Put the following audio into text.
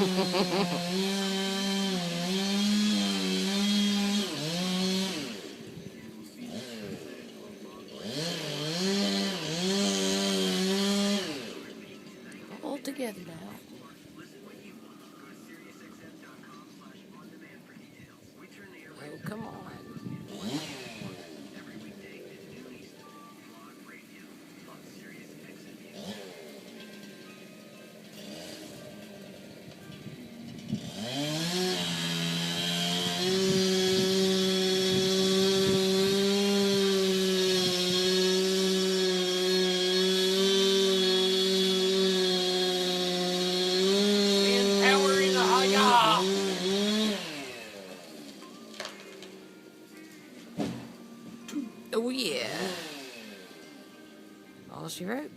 All together now. Oh, come on. Man power in the haya. Oh yeah. All she wrote.